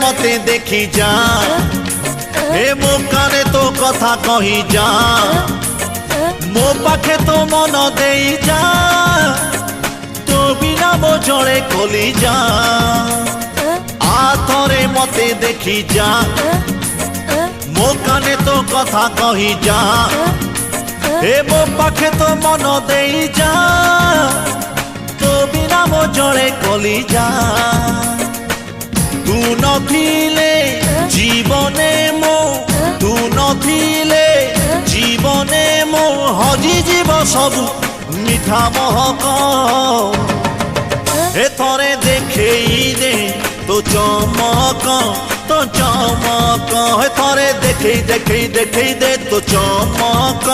मते देखी जा ए मो काने तो कथा कही जा मो पाखे तो मन देई जा तो बिना मो जड़े खोली जा आ थरे मते देखी जा मो काने तो कथा कही जा ए मो पाखे तो मन देई जा तो बिना मो जड़े खोली जा तू नथिले जीवने मो तू नथिले जीवने मो हजी जीव सब मिठा महक ए थरे देखेई दे तो चमक ए थरे देखेई दे तो चमक